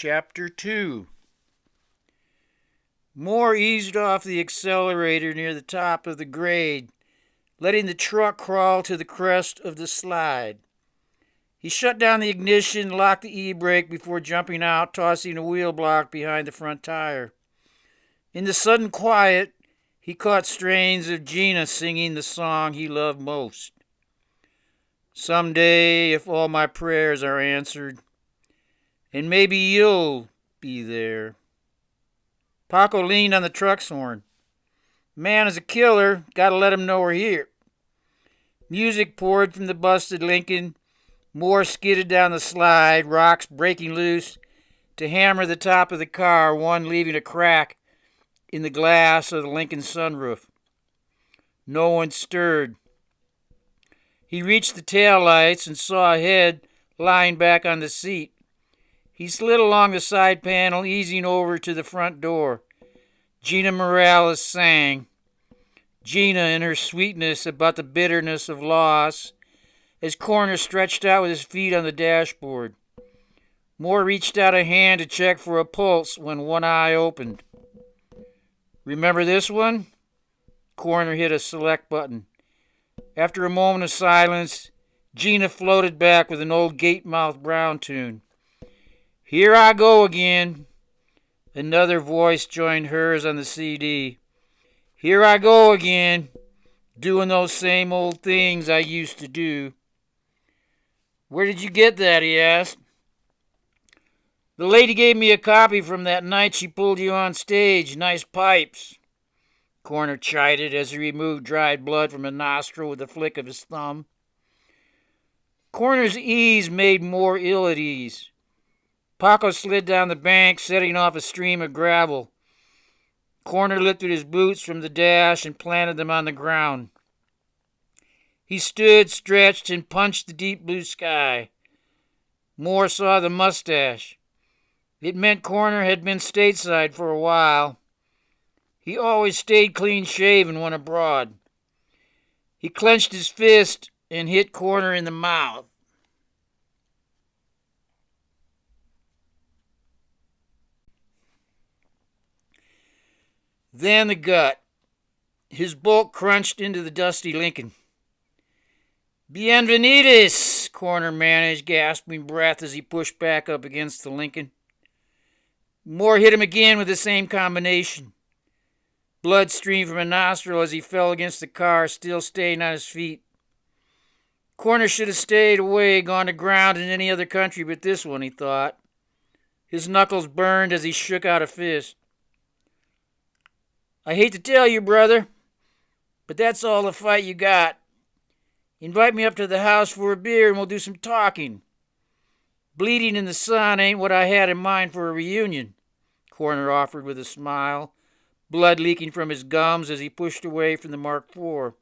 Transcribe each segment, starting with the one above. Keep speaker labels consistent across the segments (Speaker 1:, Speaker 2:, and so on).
Speaker 1: Chapter 2. Moore eased off the accelerator near the top of the grade, letting the truck crawl to the crest of the slide. He shut down the ignition, locked the e-brake before jumping out, tossing a wheel block behind the front tire. In the sudden quiet, he caught strains of Gina singing the song he loved most. Someday, if all my prayers are answered, and maybe you'll be there. Paco leaned on the truck's horn. Man is a killer, gotta let him know we're here. Music poured from the busted Lincoln. Moore skidded down the slide, rocks breaking loose to hammer the top of the car, one leaving a crack in the glass of the Lincoln sunroof. No one stirred. He reached the taillights and saw a head lying back on the seat. He slid along the side panel, easing over to the front door. Gina Morales sang. Gina in her sweetness about the bitterness of loss, as Corner stretched out with his feet on the dashboard. Moore reached out a hand to check for a pulse when one eye opened. Remember this one? Corner hit a select button. After a moment of silence, Gina floated back with an old Gatemouth Brown tune. Here I go again. Another voice joined hers on the CD. Here I go again, doing those same old things I used to do. Where did you get that? He asked. The lady gave me a copy from that night she pulled you on stage. Nice pipes. Corner chided as he removed dried blood from a nostril with a flick of his thumb. Corner's ease made Moore ill at ease. Paco slid down the bank, setting off a stream of gravel. Corner lifted his boots from the dash and planted them on the ground. He stood, stretched, and punched the deep blue sky. Moore saw the mustache. It meant Corner had been stateside for a while. He always stayed clean-shaven when abroad. He clenched his fist and hit Corner in the mouth. Then the gut. His bulk crunched into the dusty Lincoln. Bienvenidos, Corner managed, gasping breath as he pushed back up against the Lincoln. Moore hit him again with the same combination. Blood streamed from a nostril as he fell against the car, still staying on his feet. Corner should have stayed away, gone to ground in any other country but this one, he thought. His knuckles burned as he shook out a fist. I hate to tell you, brother, but that's all the fight you got. Invite me up to the house for a beer and we'll do some talking. Bleeding in the sun ain't what I had in mind for a reunion, Corner offered with a smile, blood leaking from his gums as he pushed away from the Mark IV.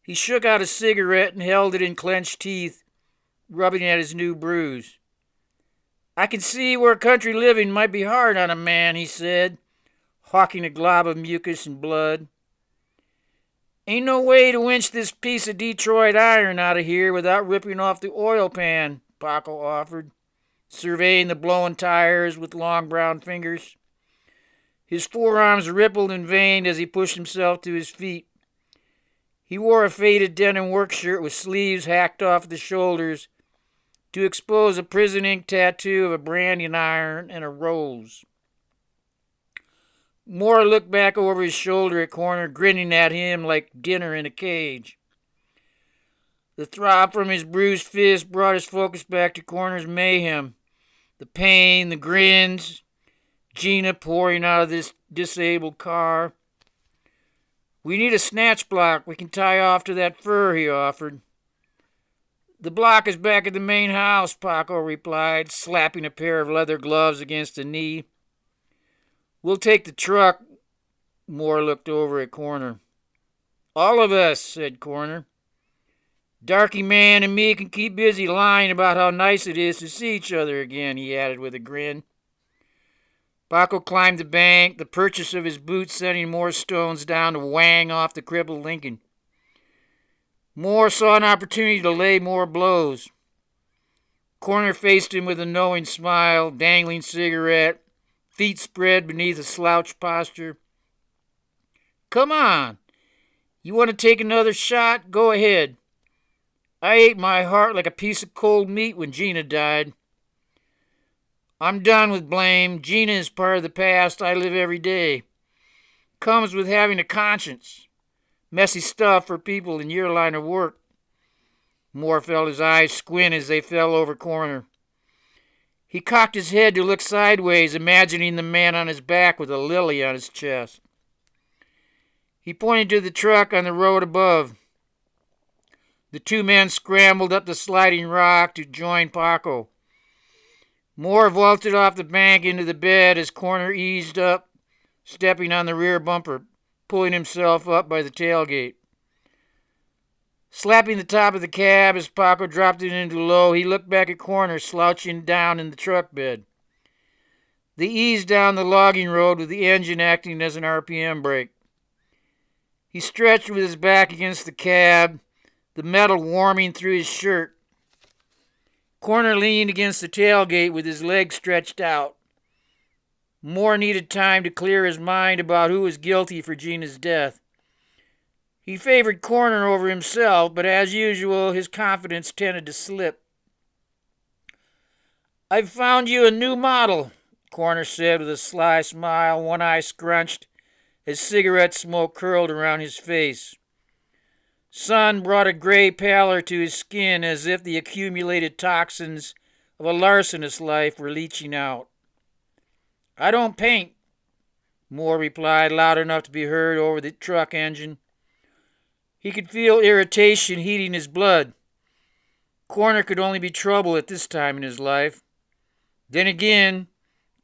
Speaker 1: He shook out a cigarette and held it in clenched teeth, rubbing at his new bruise. I can see where country living might be hard on a man, he said, hawking a glob of mucus and blood. Ain't no way to winch this piece of Detroit iron out of here without ripping off the oil pan, Paco offered, surveying the blowing tires with long brown fingers. His forearms rippled and veined as he pushed himself to his feet. He wore a faded denim work shirt with sleeves hacked off the shoulders to expose a prison ink tattoo of a branding iron and a rose. Moore looked back over his shoulder at Corner, grinning at him like dinner in a cage. The throb from his bruised fist brought his focus back to Corner's mayhem. The pain, the grins, Gina pouring out of this disabled car. We need a snatch block we can tie off to that fur, he offered. The block is back at the main house, Paco replied, slapping a pair of leather gloves against a knee. We'll take the truck. Moore looked over at Corner. All of us, said Corner. Darky Man and me can keep busy lying about how nice it is to see each other again, he added with a grin. Paco climbed the bank, the purchase of his boots sending more stones down to wang off the crippled Lincoln. Moore saw an opportunity to lay more blows. Corner faced him with a knowing smile, dangling cigarette, feet spread beneath a slouched posture. Come on. You want to take another shot? Go ahead. I ate my heart like a piece of cold meat when Gina died. I'm done with blame. Gina is part of the past I live every day. Comes with having a conscience. Messy stuff for people in your line of work. Moore felt his eyes squint as they fell over Corner. He cocked his head to look sideways, imagining the man on his back with a lily on his chest. He pointed to the truck on the road above. The two men scrambled up the sliding rock to join Paco. Moore vaulted off the bank into the bed as Corner eased up, stepping on the rear bumper, pulling himself up by the tailgate. Slapping the top of the cab as Paco dropped it into low, he looked back at Corner, slouching down in the truck bed. They eased down the logging road with the engine acting as an RPM brake. He stretched with his back against the cab, the metal warming through his shirt. Corner leaned against the tailgate with his legs stretched out. Moore needed time to clear his mind about who was guilty for Gina's death. He favored Corner over himself, but as usual, his confidence tended to slip. I've found you a new model, Corner said with a sly smile, one eye scrunched, as cigarette smoke curled around his face. Sun brought a gray pallor to his skin as if the accumulated toxins of a larcenous life were leaching out. I don't paint, Moore replied, loud enough to be heard over the truck engine. He could feel irritation heating his blood. Corner could only be trouble at this time in his life. Then again,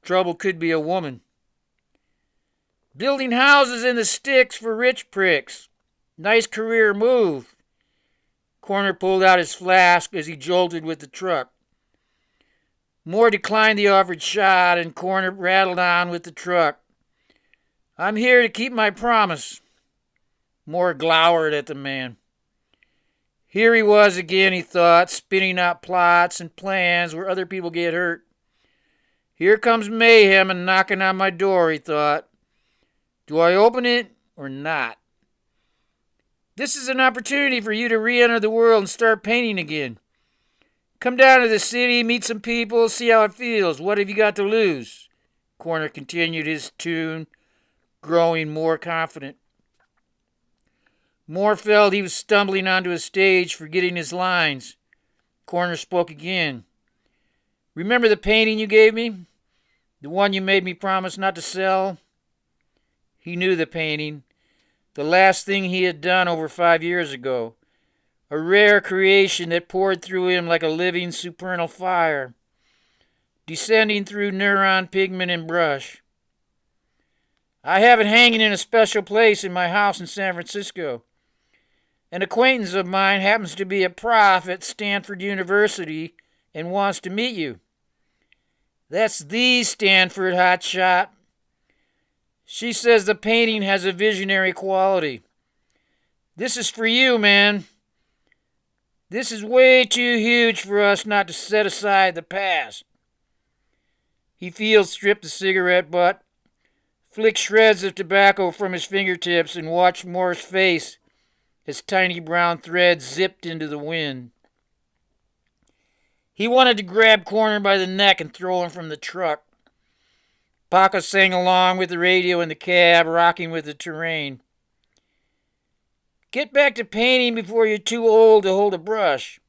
Speaker 1: trouble could be a woman. Building houses in the sticks for rich pricks. Nice career move. Corner pulled out his flask as he jolted with the truck. Moore declined the offered shot, and Corner rattled on with the truck. I'm here to keep my promise. Moore glowered at the man. Here he was again, he thought, spinning out plots and plans where other people get hurt. Here comes mayhem and knocking on my door, he thought. Do I open it or not? This is an opportunity for you to re-enter the world and start painting again. Come down to the city, meet some people, see how it feels. What have you got to lose? Corner continued his tune, growing more confident. Moore felt he was stumbling onto a stage, forgetting his lines. Corner spoke again. Remember the painting you gave me? The one you made me promise not to sell? He knew the painting. The last thing he had done over 5 years ago. A rare creation that poured through him like a living supernal fire, descending through neuron pigment and brush. I have it hanging in a special place in my house in San Francisco. An acquaintance of mine happens to be a prof at Stanford University and wants to meet you. That's the Stanford hotshot. She says the painting has a visionary quality. This is for you, man. This is way too huge for us not to set aside the past. He field stripped the cigarette butt, flicked shreds of tobacco from his fingertips, and watched Moore's face as tiny brown threads zipped into the wind. He wanted to grab Corner by the neck and throw him from the truck. Paco sang along with the radio in the cab, rocking with the terrain. Get back to painting before you're too old to hold a brush.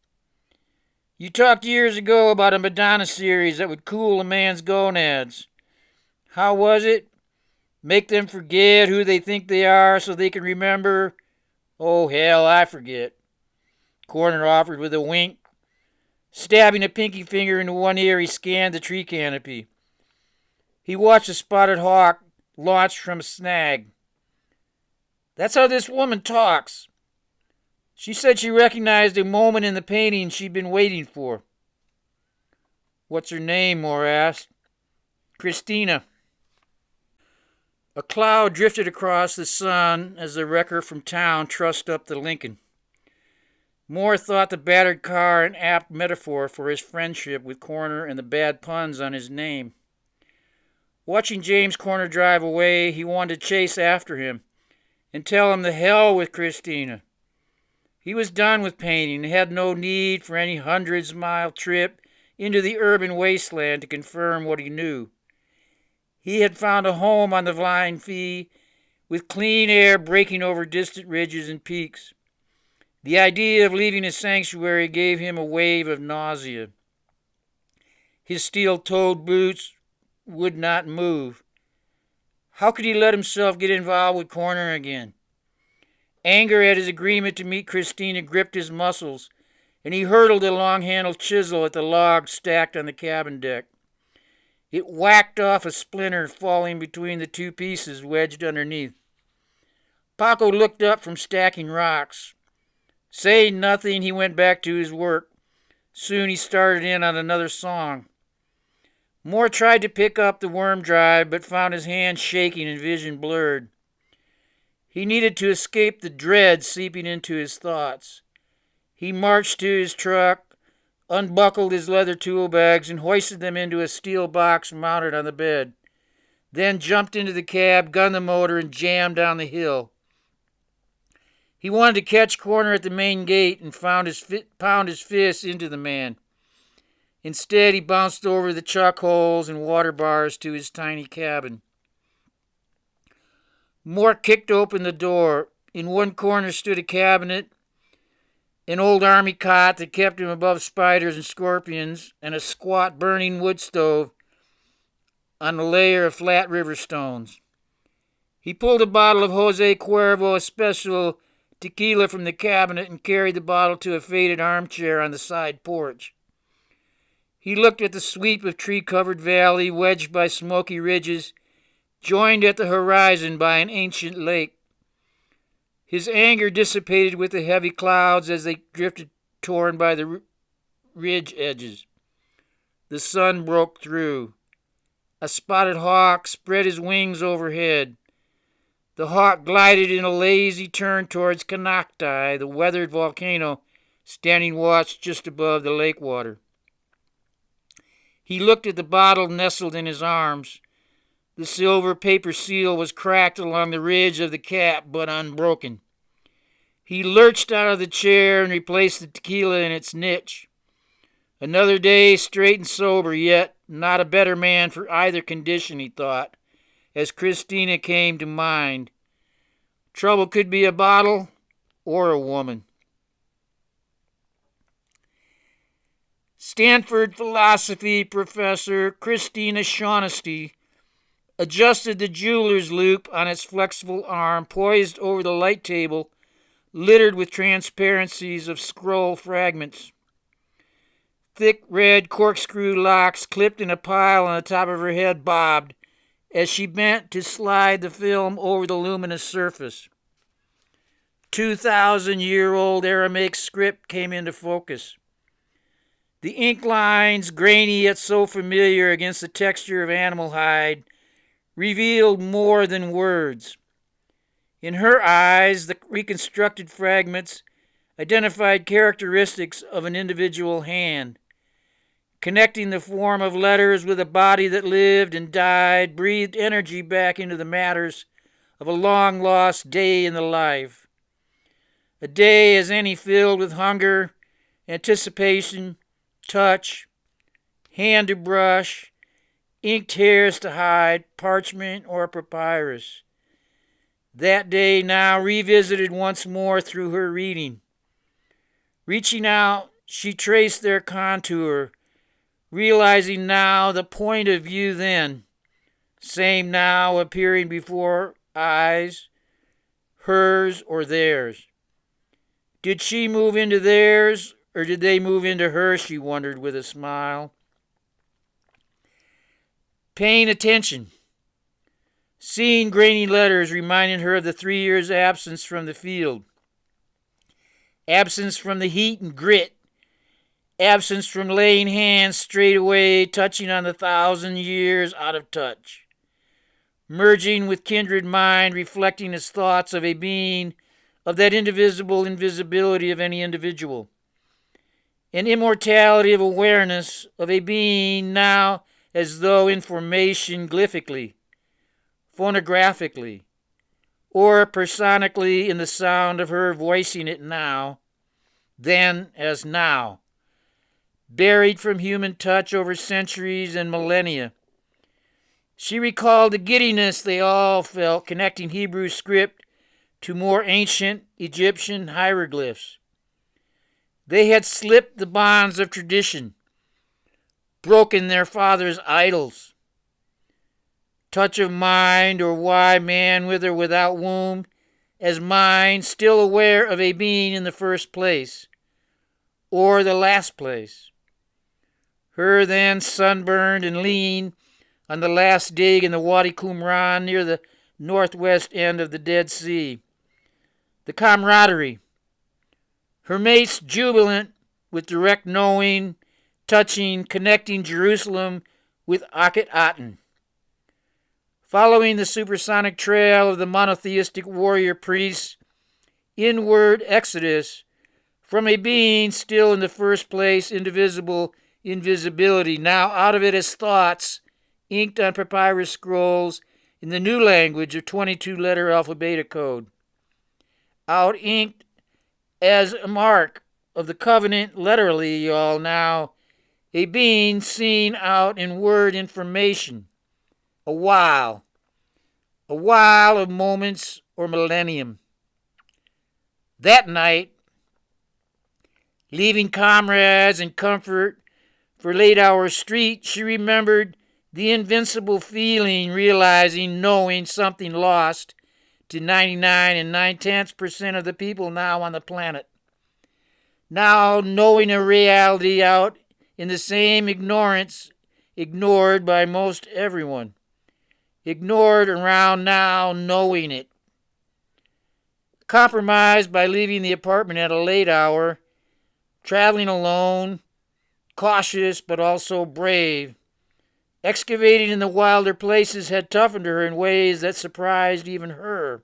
Speaker 1: You talked years ago about a Madonna series that would cool a man's gonads. How was it? Make them forget who they think they are so they can remember. Oh, hell, I forget. Corner offered with a wink. Stabbing a pinky finger into one ear, he scanned the tree canopy. He watched a spotted hawk launched from a snag. That's how this woman talks. She said she recognized a moment in the painting she'd been waiting for. What's her name? Moore asked. Christina. A cloud drifted across the sun as the wrecker from town trussed up the Lincoln. Moore thought the battered car an apt metaphor for his friendship with Corner and the bad puns on his name. Watching James Corner drive away, he wanted to chase after him and tell him the hell with Christina. He was done with painting and had no need for any hundreds-mile trip into the urban wasteland to confirm what he knew. He had found a home on the Flying V with clean air breaking over distant ridges and peaks. The idea of leaving his sanctuary gave him a wave of nausea. His steel-toed boots would not move. How could he let himself get involved with Corner again? Anger at his agreement to meet Christina gripped his muscles, and he hurled a long-handled chisel at the log stacked on the cabin deck. It whacked off a splinter, falling between the two pieces wedged underneath. Paco looked up from stacking rocks. Saying nothing, he went back to his work. Soon he started in on another song. Moore tried to pick up the worm drive, but found his hand shaking and vision blurred. He needed to escape the dread seeping into his thoughts. He marched to his truck, unbuckled his leather tool bags, and hoisted them into a steel box mounted on the bed. Then jumped into the cab, gunned the motor, and jammed down the hill. He wanted to catch Corner at the main gate and pound his fist into the man. Instead, he bounced over the chuck holes and water bars to his tiny cabin. Moore kicked open the door. In one corner stood a cabinet, an old army cot that kept him above spiders and scorpions, and a squat burning wood stove on a layer of flat river stones. He pulled a bottle of Jose Cuervo Especial tequila from the cabinet and carried the bottle to a faded armchair on the side porch. He looked at the sweep of tree-covered valley wedged by smoky ridges, joined at the horizon by an ancient lake. His anger dissipated with the heavy clouds as they drifted torn by the ridge edges. The sun broke through. A spotted hawk spread his wings overhead. The hawk glided in a lazy turn towards Canacti, the weathered volcano standing watch just above the lake water. He looked at the bottle nestled in his arms. The silver paper seal was cracked along the ridge of the cap, but unbroken. He lurched out of the chair and replaced the tequila in its niche. Another day, straight and sober, yet not a better man for either condition, he thought, as Christina came to mind. Trouble could be a bottle or a woman. Stanford philosophy professor Christina Shaughnessy adjusted the jeweler's loop on its flexible arm, poised over the light table, littered with transparencies of scroll fragments. Thick red corkscrew locks clipped in a pile on the top of her head bobbed as she bent to slide the film over the luminous surface. 2,000-year-old Aramaic script came into focus. The ink lines, grainy yet so familiar against the texture of animal hide, revealed more than words. In her eyes, the reconstructed fragments identified characteristics of an individual hand, connecting the form of letters with a body that lived and died, breathed energy back into the matters of a long-lost day in the life. A day as any filled with hunger, anticipation, touch, hand to brush, inked hairs to hide, parchment or papyrus. That day now revisited once more through her reading. Reaching out, she traced their contour, realizing now the point of view then, same now appearing before eyes, hers or theirs. Did she move into theirs, or did they move into her, she wondered with a smile. Paying attention. Seeing grainy letters reminded her of the 3 years' absence from the field. Absence from the heat and grit. Absence from laying hands straight away, touching on the 1,000 years out of touch. Merging with kindred mind, reflecting his thoughts of a being of that indivisible invisibility of any individual, an immortality of awareness of a being now as though information glyphically, phonographically, or personically in the sound of her voicing it now, then as now, buried from human touch over centuries and millennia. She recalled the giddiness they all felt connecting Hebrew script to more ancient Egyptian hieroglyphs. They had slipped the bonds of tradition, broken their fathers' idols. Touch of mind, or why man with or without womb, as mind, still aware of a being in the first place, or the last place. Her then sunburned and lean on the last dig in the Wadi Qumran near the northwest end of the Dead Sea. The camaraderie. Her mates jubilant with direct knowing, touching, connecting Jerusalem with Akhenaten. Following the supersonic trail of the monotheistic warrior priests, inward exodus from a being still in the first place indivisible invisibility, now out of it as thoughts inked on papyrus scrolls in the new language of 22-letter alphabetic code. Out inked as a mark of the covenant, literally, y'all, now a being seen out in word information. A while of moments or millennium. That night, leaving comrades and comfort for late-hour street, she remembered the invincible feeling, realizing, knowing something lost to 99 and 9/10% of the people now on the planet. Now knowing a reality out in the same ignorance, ignored by most everyone. Ignored around now, knowing it. Compromised by leaving the apartment at a late hour, traveling alone, cautious but also brave. Excavating in the wilder places had toughened her in ways that surprised even her.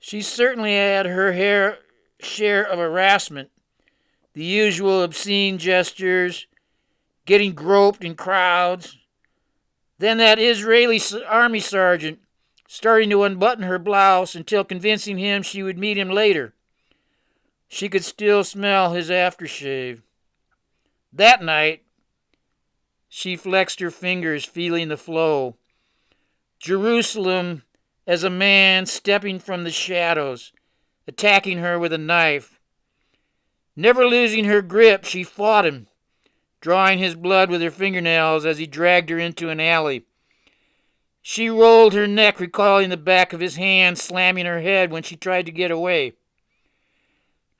Speaker 1: She certainly had her share of harassment, the usual obscene gestures, getting groped in crowds. Then that Israeli army sergeant starting to unbutton her blouse until convincing him she would meet him later. She could still smell his aftershave. That night, she flexed her fingers, feeling the flow. Jerusalem as a man stepping from the shadows, attacking her with a knife. Never losing her grip, she fought him, drawing his blood with her fingernails as he dragged her into an alley. She rolled her neck, recalling the back of his hand slamming her head when she tried to get away.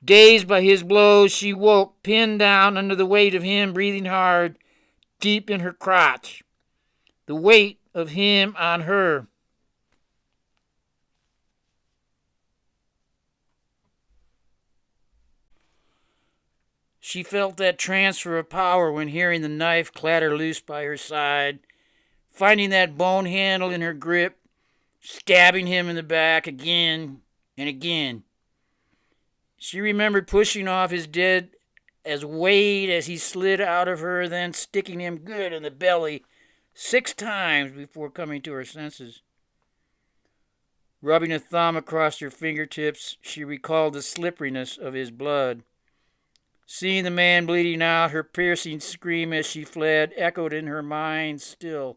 Speaker 1: Dazed by his blows, she woke, pinned down under the weight of him breathing hard, deep in her crotch. The weight of him on her. She felt that transfer of power when hearing the knife clatter loose by her side, finding that bone handle in her grip, stabbing him in the back again and again. She remembered pushing off his dead as weight as he slid out of her, then sticking him good in the belly 6 times before coming to her senses. Rubbing a thumb across her fingertips, she recalled the slipperiness of his blood. Seeing the man bleeding out, her piercing scream as she fled echoed in her mind still.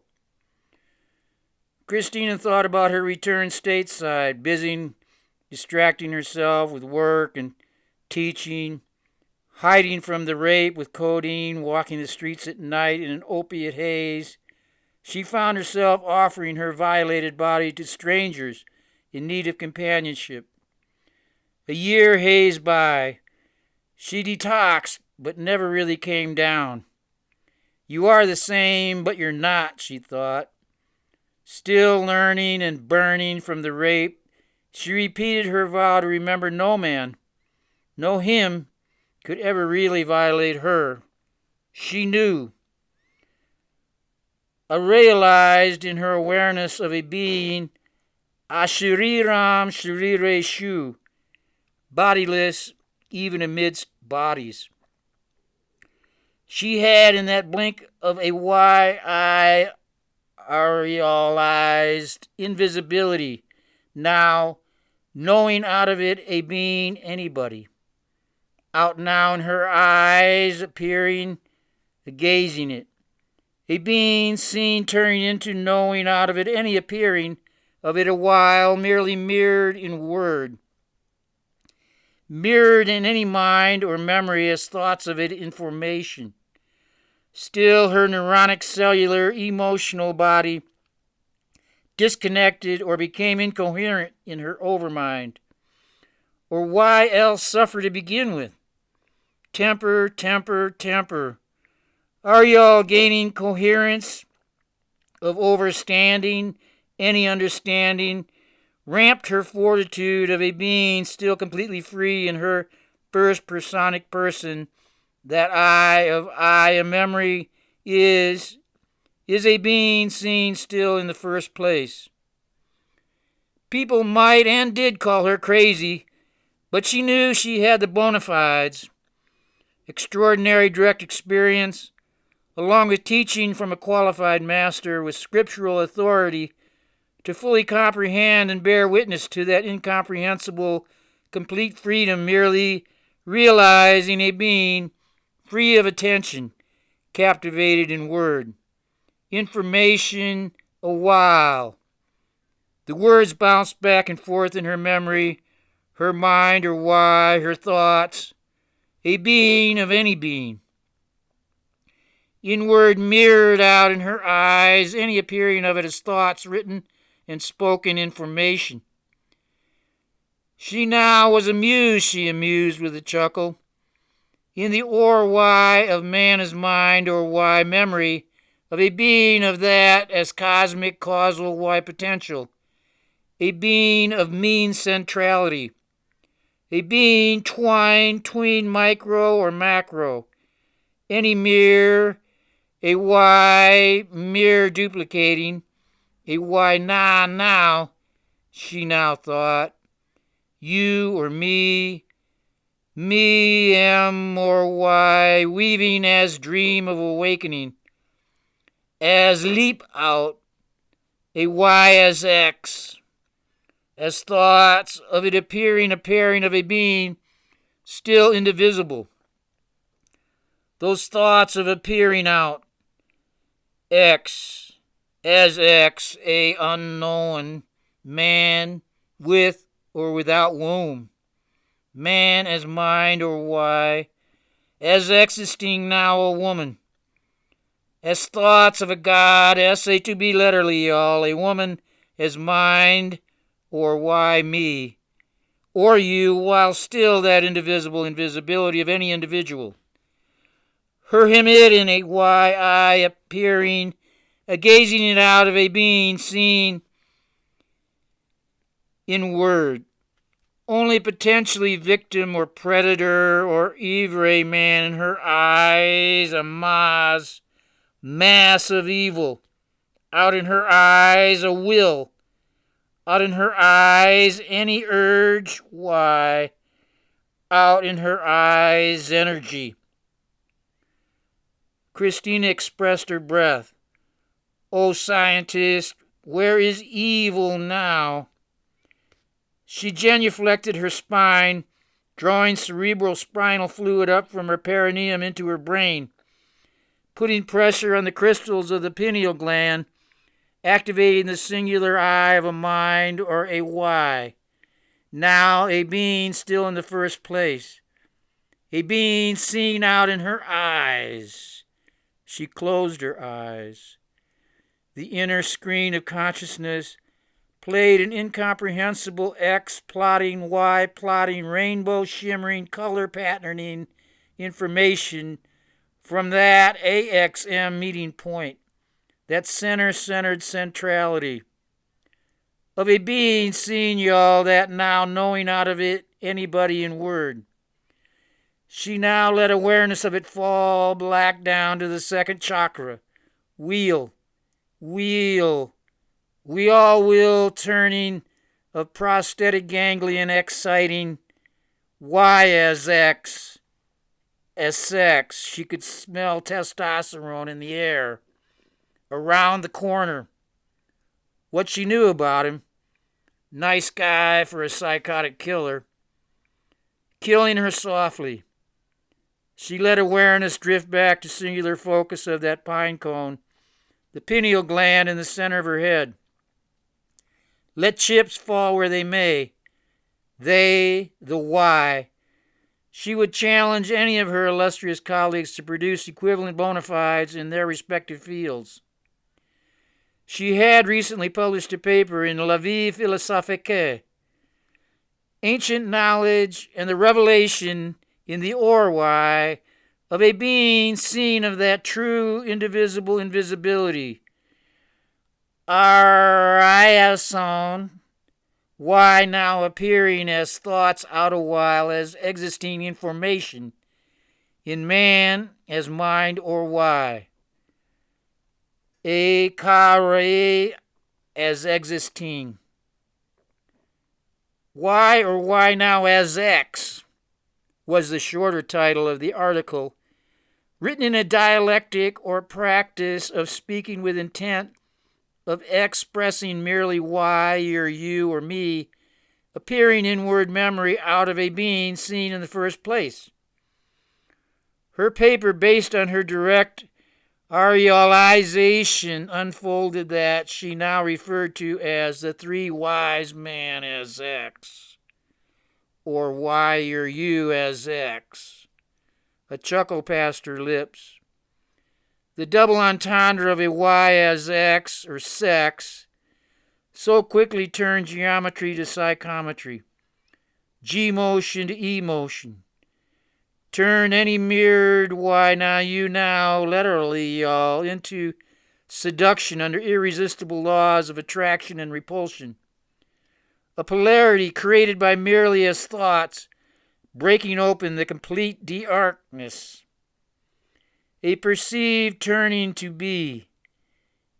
Speaker 1: Christina thought about her return stateside, busy distracting herself with work and teaching, hiding from the rape with codeine, walking the streets at night in an opiate haze. She found herself offering her violated body to strangers in need of companionship. A year hazed by. She detoxed, but never really came down. You are the same, but you're not, she thought. Still learning and burning from the rape, she repeated her vow to remember no man, no him, could ever really violate her. She knew. Realized in her awareness of a being, Ashiriram Shirire Shu, bodiless even amidst bodies. She had in that blink of a wide-eye aureolized invisibility, now knowing out of it a being anybody. Out now in her eyes appearing, gazing it. A being seen turning into knowing out of it any appearing of it a while, merely mirrored in word. Mirrored in any mind or memory as thoughts of it in formation. Still her neuronic, cellular, emotional body disconnected or became incoherent in her overmind. Or why else suffer to begin with? Temper, temper, temper. Are y'all gaining coherence of overstanding, any understanding? Ramped her fortitude of a being still completely free in her first personic person. That I of I, a memory, is a being seen still in the first place. People might and did call her crazy, but she knew she had the bona fides. Extraordinary direct experience, along with teaching from a qualified master with scriptural authority to fully comprehend and bear witness to that incomprehensible, complete freedom, merely realizing a being free of attention, captivated in word. Information a while. The words bounced back and forth in her memory, her mind, her why, her thoughts. A being of any being. In word mirrored out in her eyes, any appearing of it as thoughts, written and spoken information. She now was amused, she amused with a chuckle. In the or why of man as mind or why memory of a being of that as cosmic causal why potential, a being of mean centrality, a being twined tween micro or macro, any mere, a why mere duplicating, a why now, she now thought, you or me am or why, weaving as dream of awakening, as leap out, a why as X, as thoughts of it appearing of a being still indivisible. Those thoughts of appearing out, X, as X, a unknown, man with or without womb. Man as mind or why, as existing now a woman, as thoughts of a God, essay to be letterly, y'all, a woman as mind or why me, or you, while still that indivisible invisibility of any individual. Her him it in a why I appearing, a gazing it out of a being seen in word. Only potentially victim or predator or ivre man in her eyes, a mass of evil. Out in her eyes, a will. Out in her eyes, any urge, why? Out in her eyes, energy. Christina expressed her breath. Oh, scientist, where is evil now? She genuflected her spine, drawing cerebral spinal fluid up from her perineum into her brain, putting pressure on the crystals of the pineal gland, activating the singular eye of a mind or a why. Now a being still in the first place. A being seen out in her eyes. She closed her eyes. The inner screen of consciousness played an incomprehensible X plotting, Y plotting, rainbow shimmering, color patterning information from that AXM meeting point, that center-centered centrality of a being seen, y'all, that now knowing out of it anybody in word. She now let awareness of it fall black down to the second chakra. Wheel. We all will turning of prosthetic ganglion exciting Y as X as sex. She could smell testosterone in the air. Around the corner. What she knew about him. Nice guy for a psychotic killer. Killing her softly. She let awareness drift back to singular focus of that pine cone, the pineal gland in the center of her head. Let chips fall where they may. They, the why. She would challenge any of her illustrious colleagues to produce equivalent bona fides in their respective fields. She had recently published a paper in La Vie Philosophique, Ancient Knowledge and the Revelation in the Or-Why of a being seen of that true indivisible invisibility. Ariason, why now appearing as thoughts out a while as existing information, in man as mind or why. A kare as existing. Why or why now as X was the shorter title of the article, written in a dialectic or practice of speaking with intent of expressing merely why or you or me, appearing in word memory out of a being seen in the first place. Her paper, based on her direct arealization, unfolded that she now referred to as the three wise man as X, or why or you as X. A chuckle passed her lips. The double entendre of a Y as X, or sex, so quickly turned geometry to psychometry, G-motion to E-motion. Turn any mirrored why now you now, literally, y'all, into seduction under irresistible laws of attraction and repulsion. A polarity created by merely as thoughts, breaking open the complete darkness. A perceived turning to be.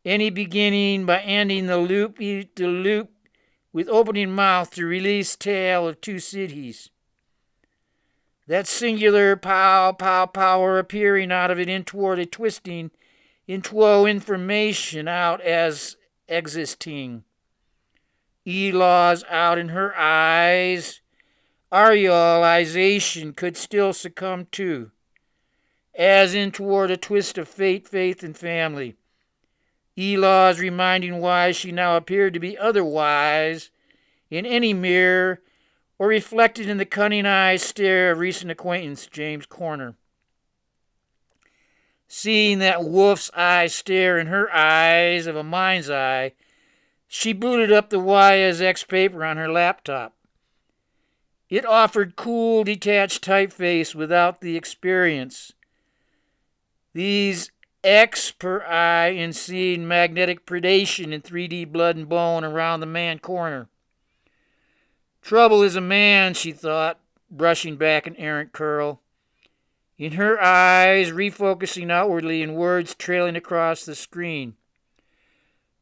Speaker 1: Any beginning by ending the loop with opening mouth to release tale of two cities. That singular power appearing out of it in toward a twisting into information out as existing. E-laws out in her eyes. Arealization could still succumb to, as in toward a twist of fate, faith, and family. E-laws reminding why she now appeared to be otherwise in any mirror or reflected in the cunning eye stare of recent acquaintance James Corner. Seeing that wolf's eye stare in her eyes of a mind's eye, she booted up the Y as X paper on her laptop. It offered cool, detached typeface without the experience. These X per eye in seeing magnetic predation in 3D blood and bone around the man corner. Trouble is a man, she thought, brushing back an errant curl. In her eyes, refocusing outwardly in words trailing across the screen.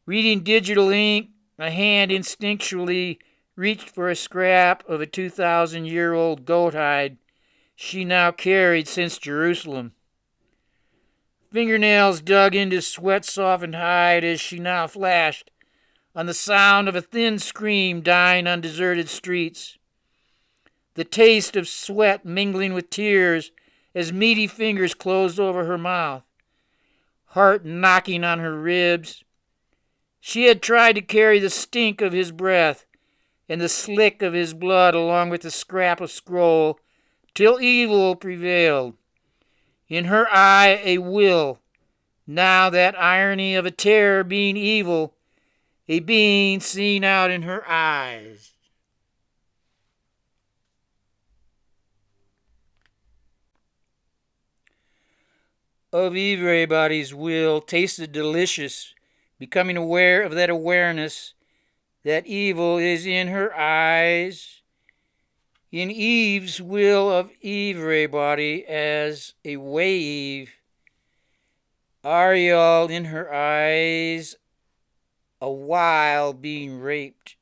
Speaker 1: Reading digital ink, a hand instinctually reached for a scrap of a 2,000-year-old goat hide she now carried since Jerusalem. Fingernails dug into sweat-softened hide as she now flashed on the sound of a thin scream dying on deserted streets. The taste of sweat mingling with tears as meaty fingers closed over her mouth. Heart knocking on her ribs. She had tried to carry the stink of his breath and the slick of his blood along with the scrap of scroll till evil prevailed. In her eye a will. Now that irony of a terror being evil, a being seen out in her eyes. Of everybody's will tasted delicious, becoming aware of that awareness that evil is in her eyes. In Eve's will of everybody as a wave, Ariel in her eyes, a while being raped.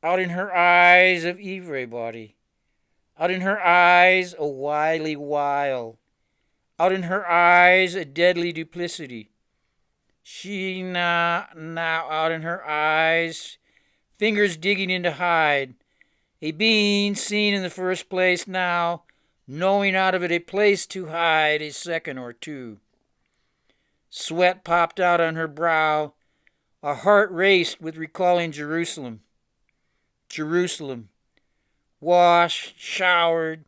Speaker 1: Out in her eyes of everybody, Out in her eyes a wily wile, out in her eyes a deadly duplicity. She now out in her eyes, fingers digging into hide, a being seen in the first place now, knowing out of it a place to hide a second or two. Sweat popped out on her brow, a heart raced with recalling Jerusalem. Jerusalem, washed, showered,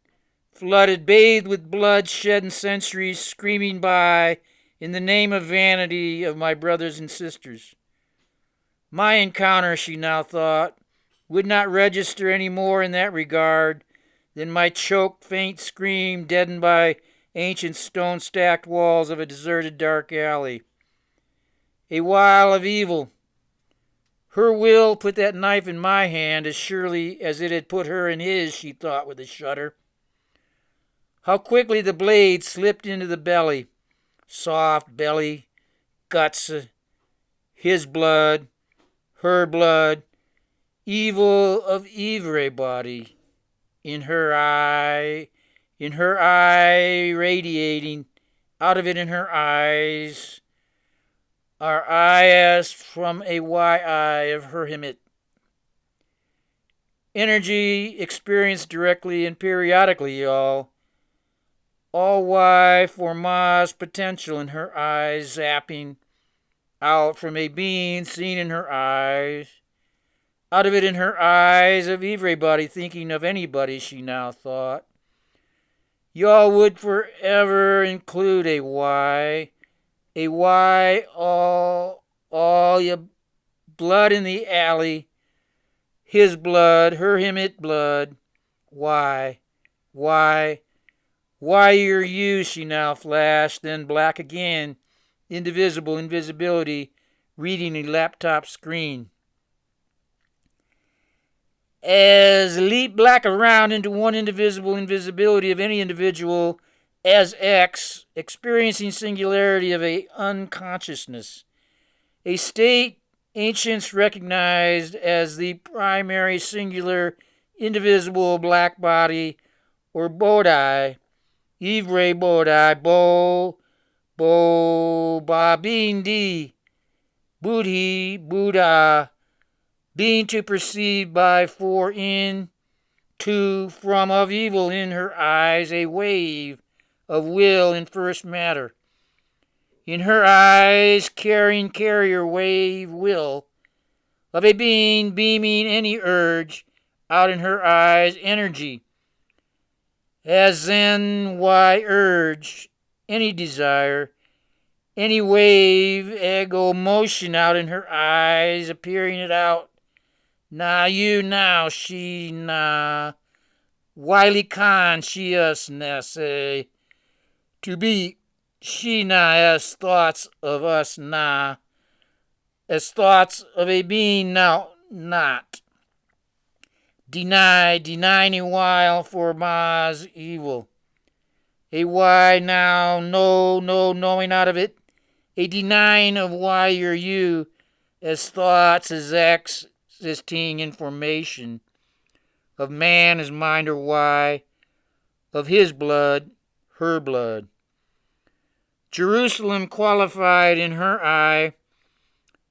Speaker 1: flooded, bathed with blood shed in centuries, screaming by in the name of vanity of my brothers and sisters. My encounter, she now thought, would not register any more in that regard than my choked, faint scream deadened by ancient stone-stacked walls of a deserted dark alley. A while of evil. Her will put that knife in my hand as surely as it had put her in his, she thought with a shudder. How quickly the blade slipped into the belly. Soft belly, guts, his blood, her blood, evil of everybody. In her eye, radiating, out of it in her eyes, our eye as from a eye of her himit. Energy experienced directly and periodically, y'all. All why for Ma's potential in her eyes, zapping out from a being seen in her eyes. Out of it in her eyes of everybody thinking of anybody, she now thought. Y'all would forever include a why all your blood in the alley, his blood, her, him, it blood. Why you're you, she now flashed, then black again, indivisible, invisibility, reading a laptop screen. As leap black around into one indivisible invisibility of any individual as X, experiencing singularity of a unconsciousness, a state ancients recognized as the primary singular indivisible black body, or Bodhi, Ivre Bodhi, Ba being D, Buddhi, Buddha, being to perceive by, for, in, to, from, of evil in her eyes, a wave of will in first matter. In her eyes, carrying carrier wave will of a being beaming any urge, out in her eyes, energy. As then, why urge, any desire, any wave, ego motion out in her eyes, appearing it out. Nah, you now, she nah. Wiley Khan, she us, nah, say. To be, she nah, as thoughts of us, nah. As thoughts of a being now, not. Denying a while for Ma's evil. A why now, no, knowing out of it. A denying of why you're you, as thoughts, as existing information. Of man as mind or why, of his blood, her blood. Jerusalem qualified in her eye,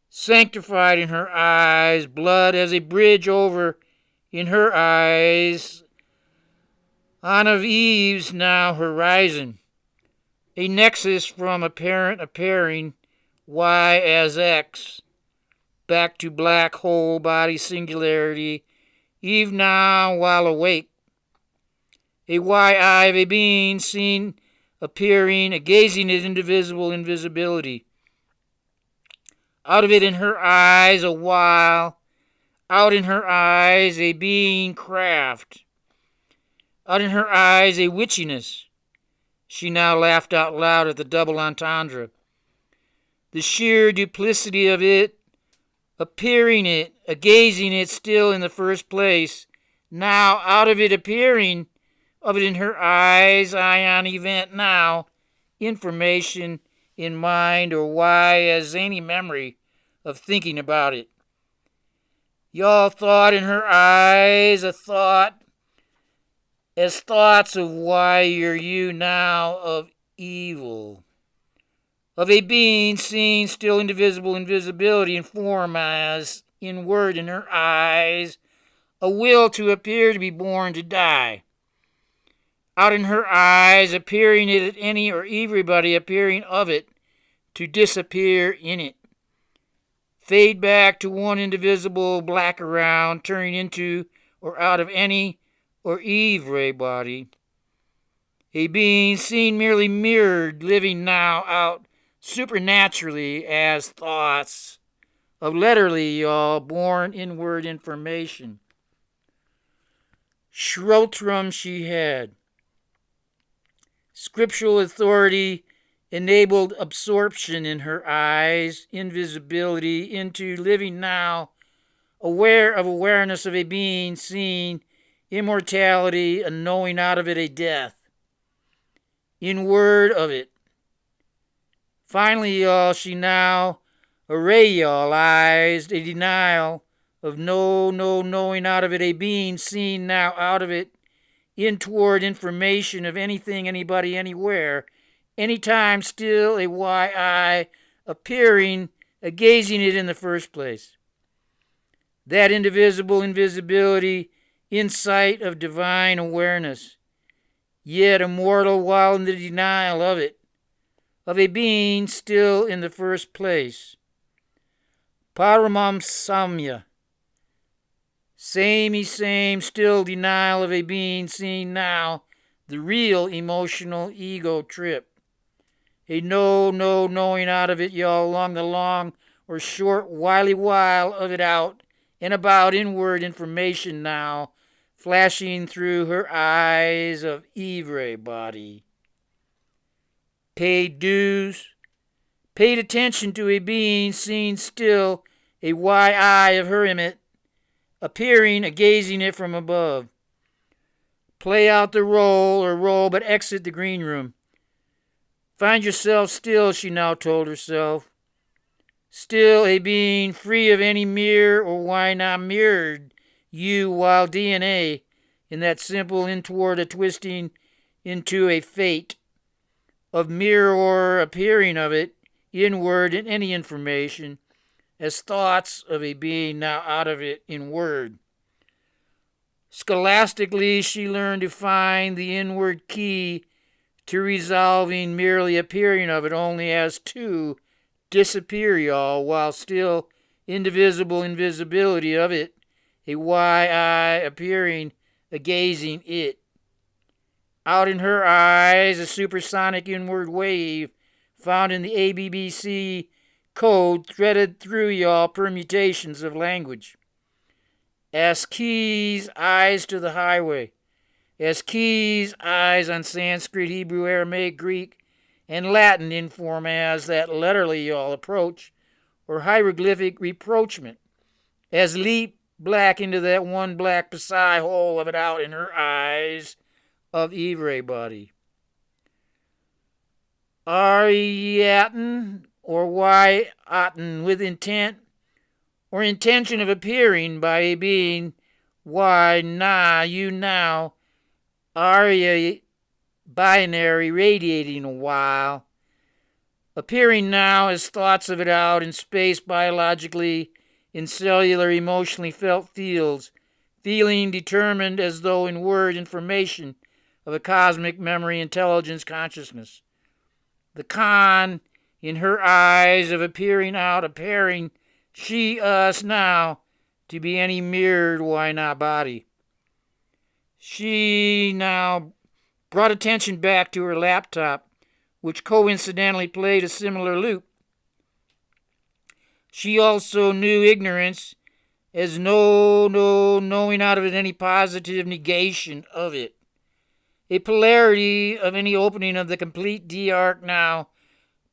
Speaker 1: sanctified in her eyes, blood as a bridge over in her eyes, on of Eve's now horizon, a nexus from apparent appearing, Y as X, back to black whole body singularity, Eve now while awake, a Y-eye of a being seen appearing, a gazing at indivisible invisibility. Out of it in her eyes a while, out in her eyes a being craft, out in her eyes a witchiness. She now laughed out loud at the double entendre. The sheer duplicity of it, appearing it, a gazing it still in the first place, now out of it appearing, of it in her eyes, ion event now, information in mind or why as any memory of thinking about it. Y'all thought in her eyes a thought, as thoughts of why you're you now of evil, of a being seen still indivisible invisibility in form as in word in her eyes, a will to appear to be born to die. Out in her eyes, appearing it at any or everybody appearing of it, to disappear in it. Fade back to one indivisible black around, turning into or out of any or everybody. A being seen merely mirrored, living now out supernaturally as thoughts of letterly, y'all, born inward information. Shrotram she had. Scriptural authority enabled absorption in her eyes, invisibility into living now, aware of awareness of a being seen, immortality, a knowing out of it a death. In word of it. Finally, y'all, she now realized a denial of no knowing out of it a being seen now out of it in toward information of anything, anybody, anywhere, anytime still a why appearing, a gazing it in the first place. That indivisible invisibility, insight of divine awareness, yet immortal while in the denial of it, of a being still in the first place. Paramam Samya, same, still denial of a being seen now, the real emotional ego trip. A no knowing out of it, y'all, along the long or short wily while of it out and about inward information now, flashing through her eyes of everybody. Paid dues, paid attention to a being seen still, a why eye of her image, appearing, a gazing it from above. Play out the role or roll, but exit the green room. Find yourself still, she now told herself. Still a being free of any mirror or why not mirrored you while DNA in that simple in toward a twisting into a fate of mirror appearing of it inward in any information as thoughts of a being now out of it in word. Scholastically, she learned to find the inward key to resolving merely appearing of it only as to disappear, y'all, while still indivisible invisibility of it, a why eye appearing, a gazing it. Out in her eyes, a supersonic inward wave found in the ABBC code threaded through y'all permutations of language. As keys, eyes to the highway. As keys, eyes on Sanskrit, Hebrew, Aramaic, Greek, and Latin in form as that letterly y'all approach or hieroglyphic reproachment. As leap black into that one black psi hole of it out in her eyes of everybody. Ariatin or why atin with intent or intention of appearing by a being why na you now Arya binary radiating a while, appearing now as thoughts of it out in space biologically, in cellular emotionally felt fields, feeling determined as though in word information of a cosmic memory intelligence consciousness. The con in her eyes of appearing out, appearing she us now to be any mirrored why not body. She now brought attention back to her laptop, which coincidentally played a similar loop. She also knew ignorance as no knowing out of it any positive negation of it. A polarity of any opening of the complete D-arc now,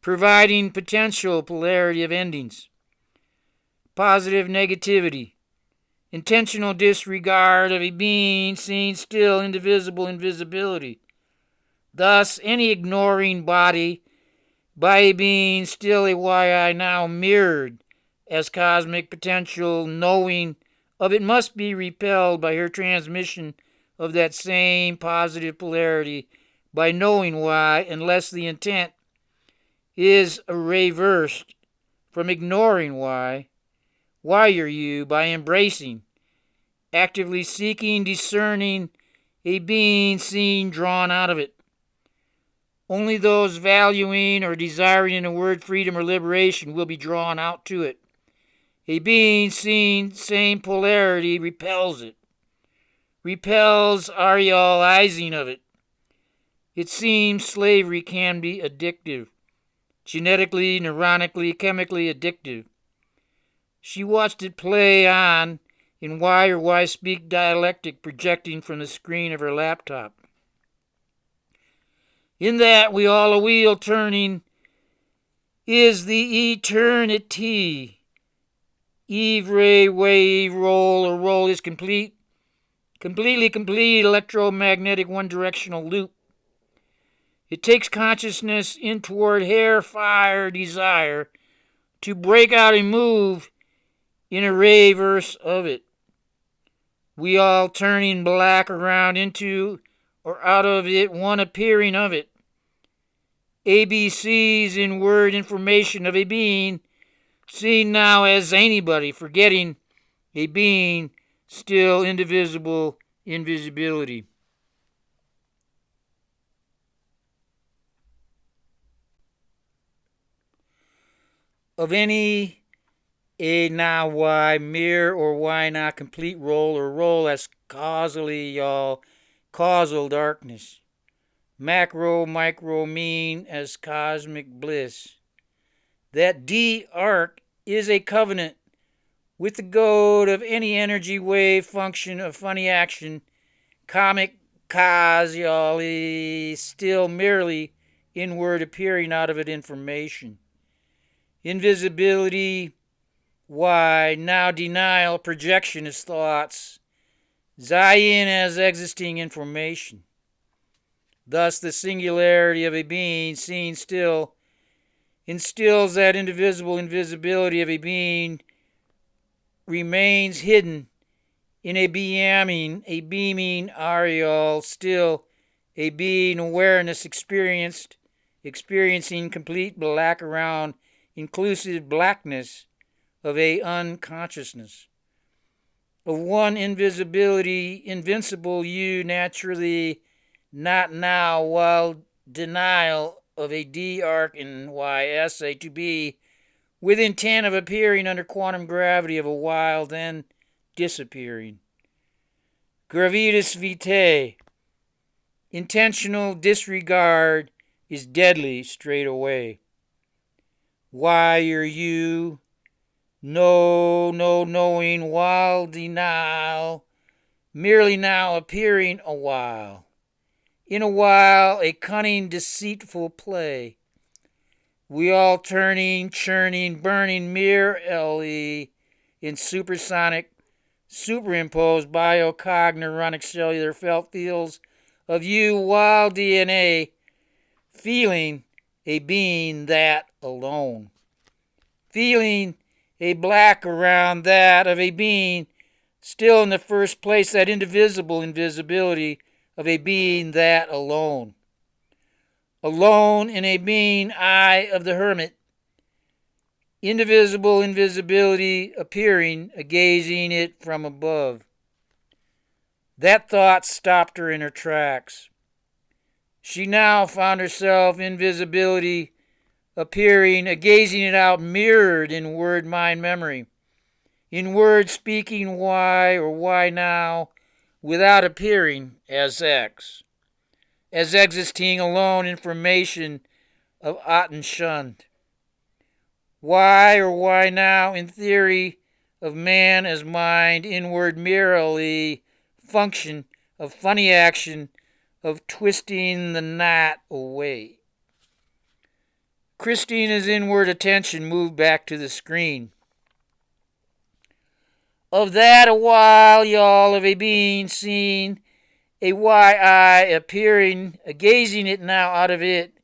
Speaker 1: providing potential polarity of endings. Positive negativity. Intentional disregard of a being seen still indivisible invisibility. Thus, any ignoring body by a being still a why I now mirrored as cosmic potential knowing of it must be repelled by her transmission of that same positive polarity by knowing why, unless the intent is reversed from ignoring why. Why are you by embracing, actively seeking, discerning a being seen drawn out of it. Only those valuing or desiring in the word freedom or liberation will be drawn out to it. A being seen, same polarity, repels it. Repels arealizing of it. It seems slavery can be addictive. Genetically, neuronically, chemically addictive. She watched it play on in why or why speak dialectic projecting from the screen of her laptop. In that we all a wheel turning is the eternity. Eve, ray, wave, roll, or roll is completely complete electromagnetic one-directional loop. It takes consciousness in toward hair, fire, desire to break out and move in a reverse of it. We all turning black around into or out of it, one appearing of it. ABCs in word information of a being, seen now as anybody, forgetting a being, still indivisible invisibility. Of any a now why mere or why not complete roll or roll as causally y'all causal darkness. Macro, micro mean as cosmic bliss. That D arc is a covenant with the goad of any energy wave function of funny action, comic causally still merely inward appearing out of it information. Invisibility, why now denial, projection is thoughts, Zion as existing information. Thus the singularity of a being seen still instills that indivisible invisibility of a being remains hidden in a beaming areal, still a being awareness experiencing complete black around inclusive blackness of a unconsciousness. Of one invisibility, invincible you naturally not now, while denial of a D arc in Y essay to be with intent of appearing under quantum gravity of a while, then disappearing. Gravitas vitae, intentional disregard is deadly straight away. Why are you no knowing while denial, merely now appearing a while. In a while, a cunning, deceitful play. We all turning, churning, burning merely in supersonic, superimposed biocognironic cellular felt feels of you while DNA feeling a being that alone. Feeling a black around that of a being still in the first place, that indivisible invisibility of a being that alone. Alone in a being, eye of the hermit. Indivisible invisibility appearing, gazing it from above. That thought stopped her in her tracks. She now found herself invisibility appearing, gazing it out, mirrored in word, mind, memory. In word speaking why or why now, without appearing as X. As existing alone information of ought and shunned. Why or why now, in theory of man as mind, inward merely function of funny action of twisting the knot away. Christina's inward attention moved back to the screen. Of that a while, y'all, of a being seen, a Y-eye appearing, gazing it now out of it,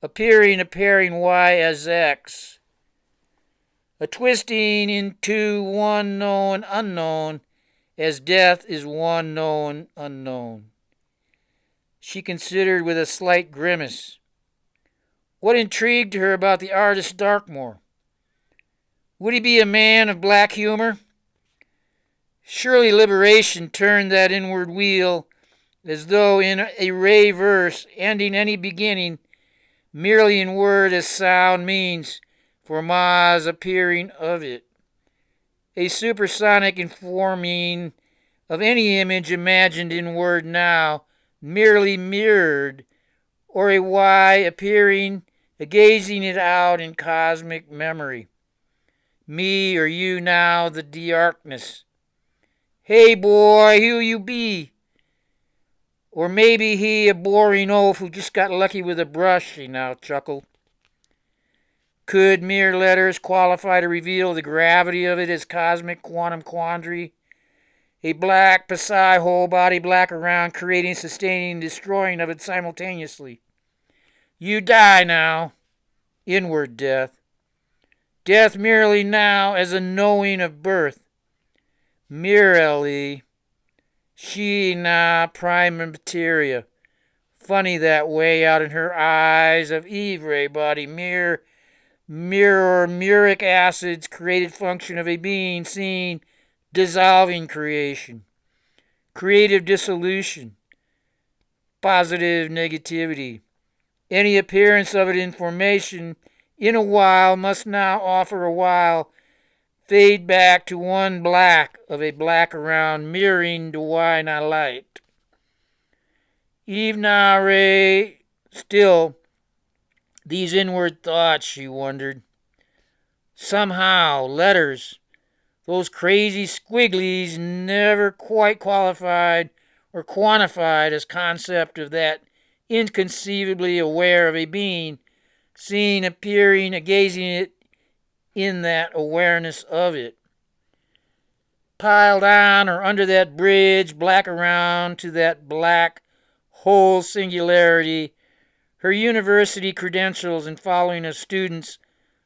Speaker 1: appearing Y as X. A twisting into one known unknown, as death is one known unknown. She considered with a slight grimace. What intrigued her about the artist Darkmoor? Would he be a man of black humor? Surely liberation turned that inward wheel as though in a ray verse, ending any beginning merely in word as sound means for Ma's appearing of it. A supersonic informing of any image imagined in word now, merely mirrored, or a Y appearing, gazing it out in cosmic memory. Me or you now, the darkness. Hey boy, who you be? Or maybe he a boring oaf who just got lucky with a brush, she now chuckled. Could mere letters qualify to reveal the gravity of it as cosmic quantum quandary? A black psi whole body black around, creating, sustaining, destroying of it simultaneously. You die now. Inward death. Death merely now as a knowing of birth. Merely. She na prime materia. Funny that way out in her eyes of Ivre body. Mirror muric acids created function of a being seen dissolving creation. Creative dissolution. Positive negativity. Any appearance of it in formation in a while must now offer a while fade back to one black of a black around mirroring the why not light. Eve na re still these inward thoughts, she wondered. Somehow letters, those crazy squigglies, never quite qualified or quantified as concept of that inconceivably aware of a being, seeing, appearing, gazing it in that awareness of it. Piled on or under that bridge, black around to that black whole singularity, her university credentials and following of students,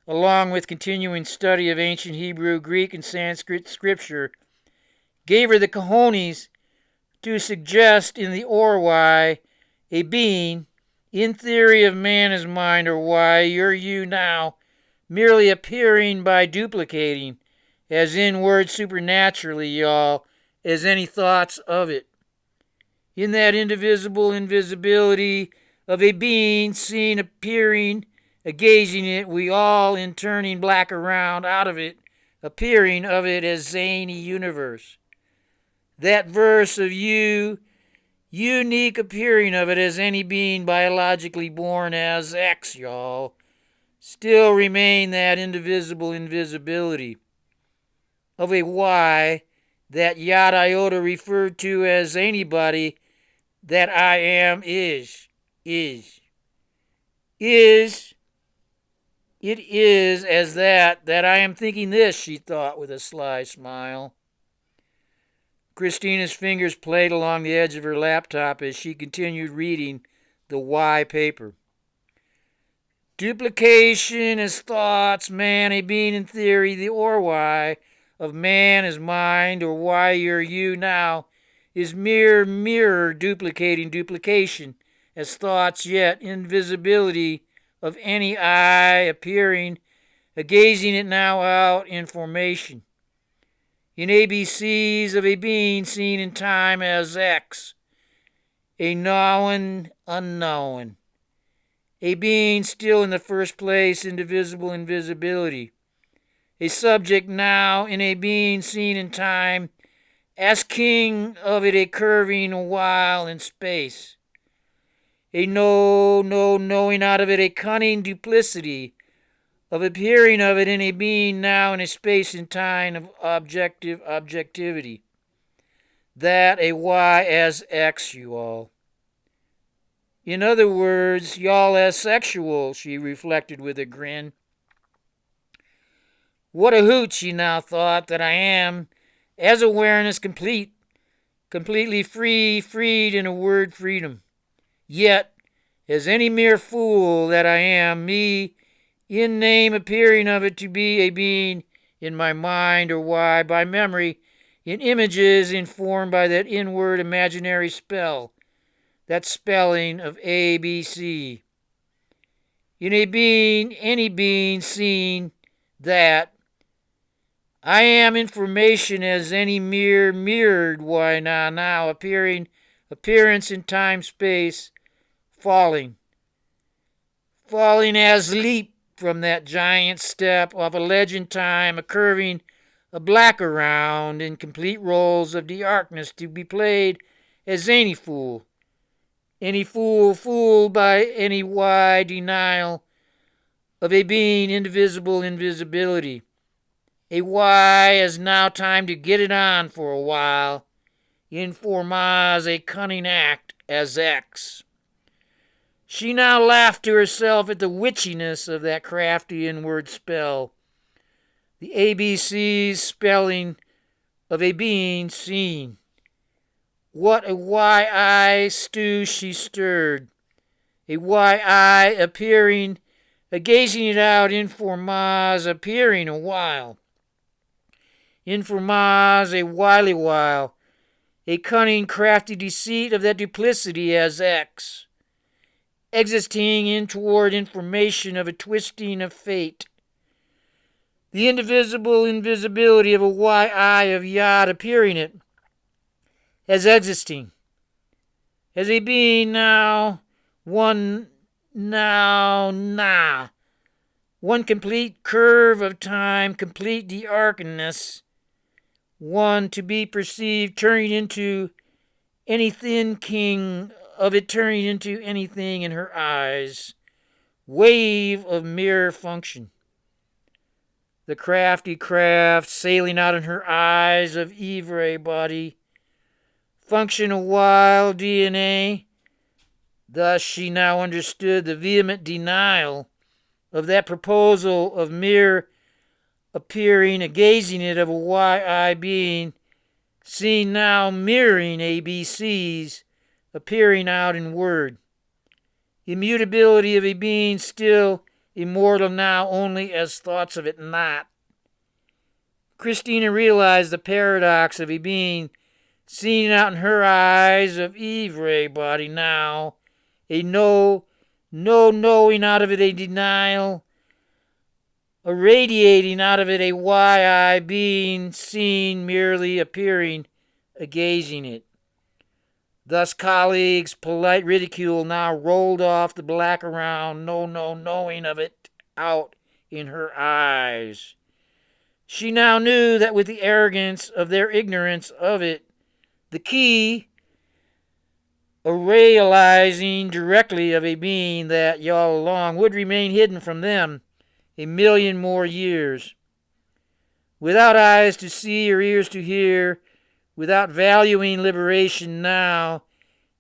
Speaker 1: along with continuing study of ancient Hebrew, Greek, and Sanskrit scripture, gave her the cojones to suggest in the or why a being, in theory of man as mind, or why you're you now, merely appearing by duplicating, as in word supernaturally, y'all, as any thoughts of it. In that indivisible invisibility of a being seen appearing, gazing it, we all in turning black around out of it, appearing of it as zany universe. That verse of you, unique appearing of it as any being biologically born as X, y'all, still remain that indivisible invisibility of a Y that yada iota referred to as anybody that I am is. It is as that I am thinking this, she thought with a sly smile. Christina's fingers played along the edge of her laptop as she continued reading the Y paper. Duplication as thoughts, man a being in theory, the or why of man as mind, or why you're you now, is mere mirror duplicating duplication as thoughts, yet invisibility of any eye appearing, gazing it now out in formation. In ABCs of a being seen in time as X, a known unknown, a being still in the first place indivisible invisibility, a subject now in a being seen in time as king of it, a curving a while in space, a knowing out of it, a cunning duplicity of appearing of it in a being now in a space and time of objectivity. That a Y as X, you all. In other words, y'all as sexual, she reflected with a grin. What a hoot, she now thought, that I am, as awareness complete, completely freed in a word freedom. Yet, as any mere fool that I am, me, in name appearing of it to be a being in my mind, or why, by memory, in images informed by that inward imaginary spell, that spelling of ABC. In a being, any being seen that I am information as any mirrored why now appearance in time space, falling as leap from that giant step off a legend time, a curving, a black around in complete rolls of darkness to be played as any fool fooled by any wide denial of a being indivisible invisibility. A Y is now time to get it on for a while. In formas a cunning act as X. She now laughed to herself at the witchiness of that crafty inward spell. The ABC's spelling of a being seen. What a Y-eye stew she stirred. A Y-eye appearing, a gazing it out in formas appearing a while. In formas a wily while, a cunning crafty deceit of that duplicity as X, existing in toward information of a twisting of fate. The indivisible invisibility of a Y-eye of Yod appearing it, as existing, as a being now, one one complete curve of time, complete darkness, one to be perceived turning into anything king of it turning into anything in her eyes, wave of mirror function. The crafty craft sailing out in her eyes of Ivre body, function of wild DNA. Thus she now understood the vehement denial of that proposal of mere appearing, a gazing it of a Y-eye being, seen now mirroring ABCs, appearing out in word. Immutability of a being still immortal now only as thoughts of it not. Christina realized the paradox of a being seen out in her eyes of Ivre body now, a no knowing out of it a denial, a radiating out of it a Y-eye being seen merely appearing, a gazing it. Thus colleagues' polite ridicule now rolled off the black around, no knowing of it out in her eyes. She now knew that with the arrogance of their ignorance of it, the key a realizing directly of a being that, all along, would remain hidden from them a million more years. Without eyes to see or ears to hear, without valuing liberation now,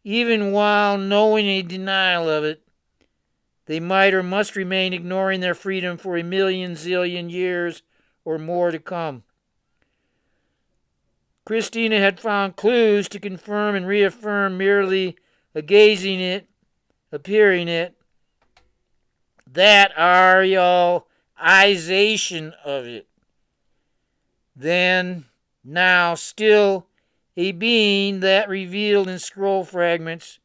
Speaker 1: even while knowing a denial of it, they might or must remain ignoring their freedom for a million zillion years or more to come. Christina had found clues to confirm and reaffirm merely a gazing it, appearing it, that realization of it. Then, now, still a being that revealed in scroll fragments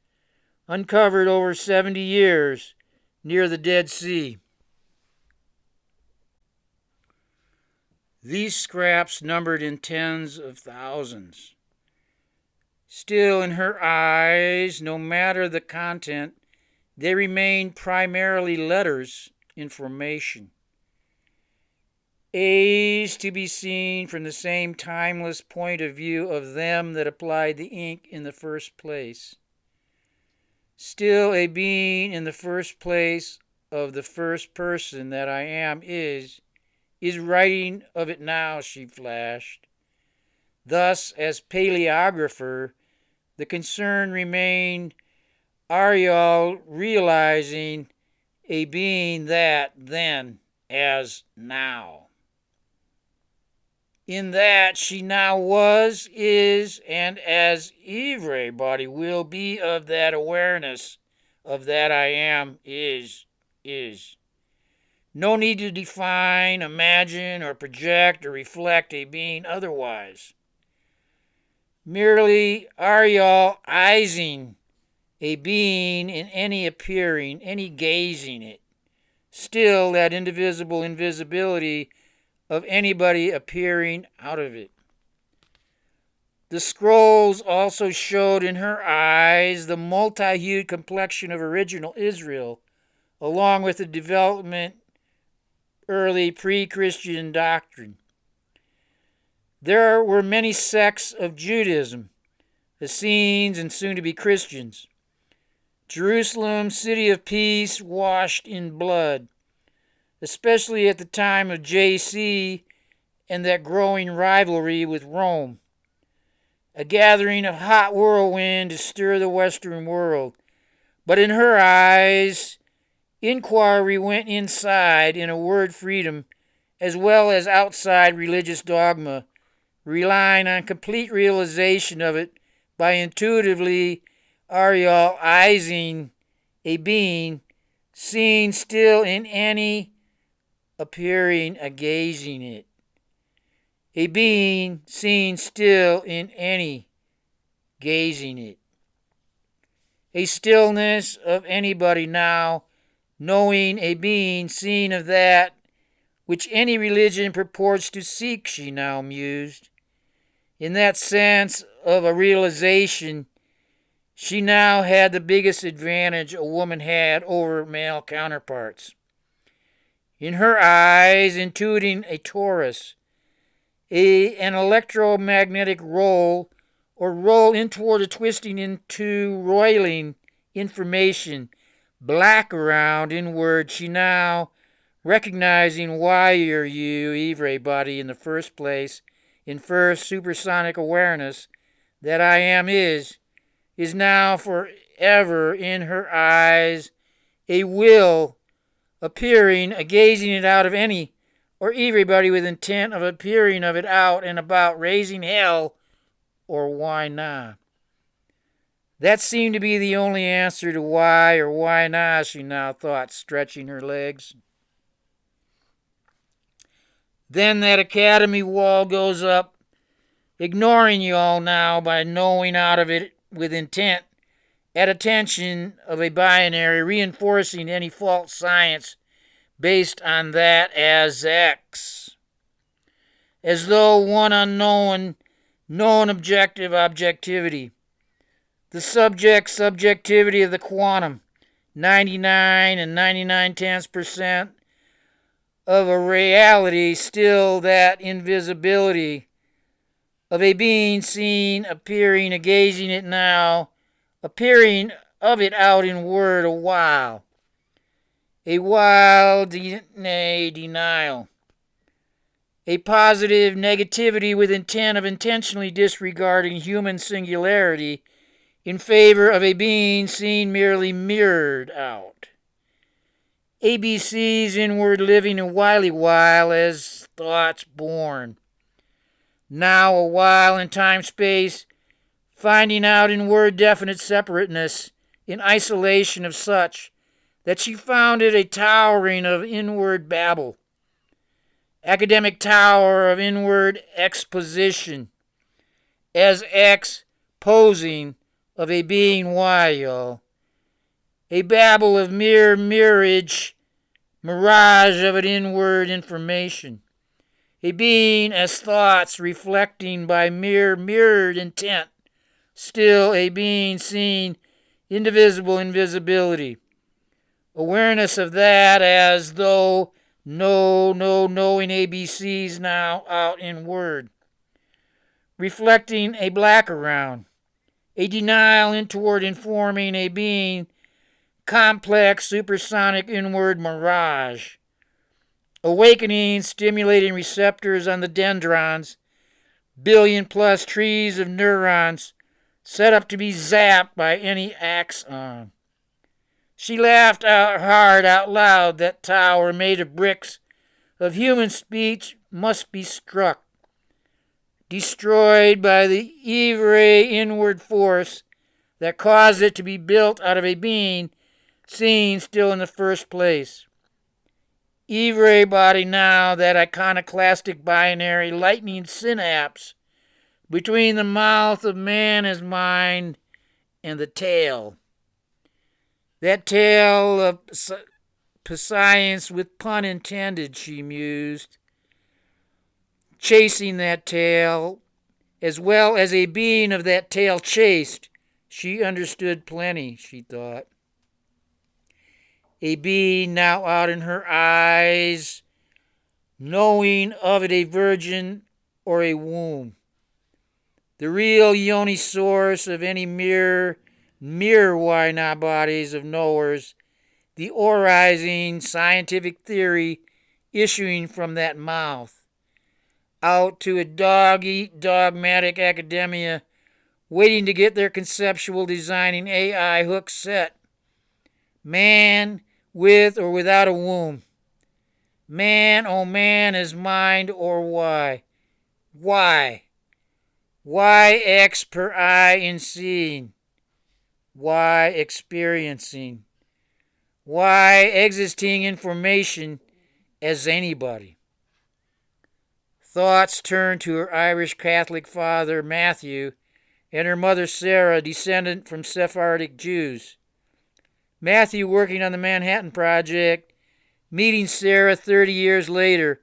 Speaker 1: uncovered over 70 years near the Dead Sea. These scraps numbered in tens of thousands. Still, in her eyes, no matter the content, they remained primarily letters, information. A's to be seen from the same timeless point of view of them that applied the ink in the first place. Still a being in the first place of the first person that I am is writing of it now, she flashed. Thus, as paleographer, the concern remained Ariel realizing a being that then as now. In that she now was, is, and as everybody will be of that awareness of that I am is. No need to define, imagine, or project, or reflect a being otherwise. merely Ariel-izing a being in any appearing, any gazing it. Still that indivisible invisibility of anybody appearing out of it. The scrolls also showed in her eyes the multi-hued complexion of original Israel, along with the development early pre-Christian doctrine. There were many sects of Judaism, Essenes and soon-to-be Christians. Jerusalem, city of peace, washed in blood, especially at the time of J.C. and that growing rivalry with Rome. A gathering of hot whirlwind to stir the Western world. But in her eyes, inquiry went inside in a word freedom as well as outside religious dogma, relying on complete realization of it by intuitively Ariel-izing a being, seen still in any appearing a gazing it. A being seen still in any gazing it. A stillness of anybody now, knowing a being seen of that which any religion purports to seek, she now mused. In that sense of a realization, she now had the biggest advantage a woman had over male counterparts. In her eyes, intuiting a torus, an electromagnetic roll, or roll in toward a twisting into roiling information, black around inward, she now, recognizing why are you, Ivre body, in the first place, in first supersonic awareness, that I am is now forever in her eyes a will appearing, a gazing it out of any or everybody with intent of appearing of it out and about, raising hell, or why not? That seemed to be the only answer to why or why not, she now thought, stretching her legs. Then that academy wall goes up, ignoring you all now by knowing out of it with intent, at attention of a binary, reinforcing any false science based on that as X. As though one unknown, known objective objectivity. The subjectivity of the quantum, 99 and 99/10% of a reality, still that invisibility of a being seen, appearing, a gazing it now, appearing of it out in word a while. A wild denial. A positive negativity with intent of intentionally disregarding human singularity in favor of a being seen merely mirrored out. ABC's inward living a while as thoughts born. Now a while in time-space, finding out in word definite separateness, in isolation of such, that she found it a towering of inward babble, academic tower of inward exposition, as exposing of a being while, a babble of mere mirage, mirage of an inward information, a being as thoughts reflecting by mere mirrored intent, still a being seen, indivisible invisibility, awareness of that as though knowing ABCs now out in word, reflecting a black around, a denial in toward informing a being, complex supersonic inward mirage, awakening stimulating receptors on the dendrons, billion-plus trees of neurons set up to be zapped by any axon. She laughed out hard out loud. That tower made of bricks of human speech must be struck, destroyed by the Ivre inward force that caused it to be built out of a being seen still in the first place. Ivre body now, that iconoclastic binary lightning synapse, between the mouth of man as mind and the tail. That tail of science with pun intended, she mused. Chasing that tail, as well as a being of that tail chased, she understood plenty, she thought. A being now out in her eyes, knowing of it a virgin or a womb. The real yoni source of any mere why not bodies of knowers, the orizing scientific theory issuing from that mouth, out to a dog-eat dogmatic academia waiting to get their conceptual designing AI hook set. Man with or without a womb. Man, oh man, is mind or why? Why? Why X per I in seeing? Why experiencing? Why existing information as anybody? Thoughts turned to her Irish Catholic father, Matthew, and her mother, Sarah, descendant from Sephardic Jews. Matthew working on the Manhattan Project, meeting Sarah 30 years later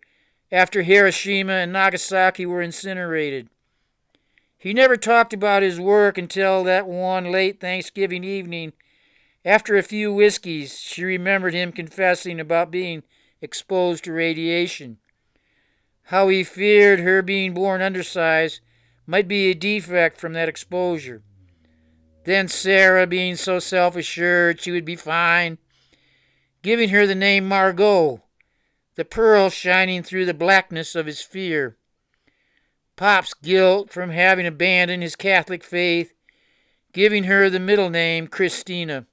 Speaker 1: after Hiroshima and Nagasaki were incinerated. He never talked about his work until that one late Thanksgiving evening. After a few whiskeys, she remembered him confessing about being exposed to radiation. How he feared her being born undersized might be a defect from that exposure. Then Sarah, being so self-assured she would be fine, giving her the name Margot, the pearl shining through the blackness of his fear. Pop's guilt from having abandoned his Catholic faith, giving her the middle name Christina.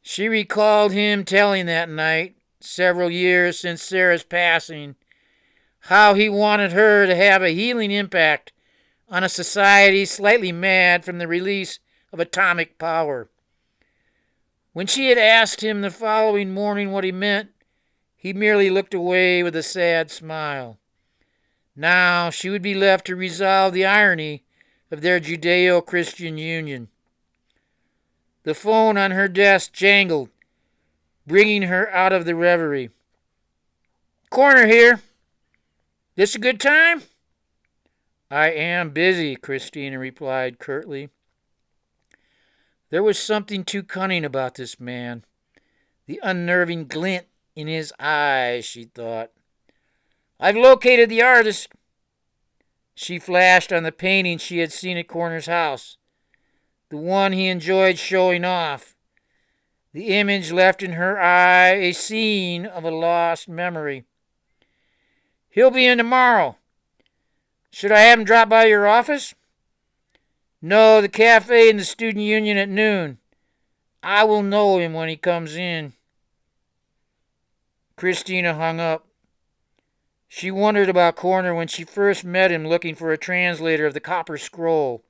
Speaker 1: She recalled him telling that night, several years since Sarah's passing, how he wanted her to have a healing impact on a society slightly mad from the release of atomic power. When she had asked him the following morning what he meant, he merely looked away with a sad smile. Now she would be left to resolve the irony of their Judeo-Christian union. The phone on her desk jangled, bringing her out of the reverie. "Corner here. This a good time?" "I am busy," Christina replied curtly. There was something too cunning about this man. The unnerving glint in his eyes, she thought. "I've located the artist." She flashed on the painting she had seen at Corner's house, the one he enjoyed showing off. The image left in her eye a scene of a lost memory. "He'll be in tomorrow. Should I have him drop by your office?" "No, the cafe and the student union at noon. I will know him when he comes in." Christina hung up. She wondered about Corner when she first met him looking for a translator of the Copper Scroll.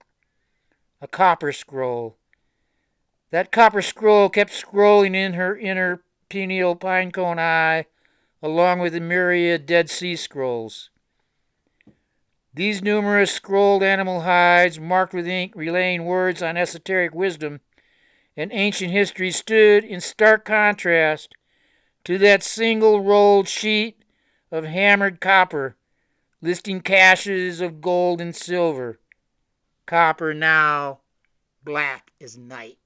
Speaker 1: A copper scroll. That copper scroll kept scrolling in her inner pineal pinecone eye, along with the myriad Dead Sea Scrolls. These numerous scrolled animal hides, marked with ink, relaying words on esoteric wisdom and ancient history, stood in stark contrast to that single rolled sheet of hammered copper, listing caches of gold and silver. Copper now black as night.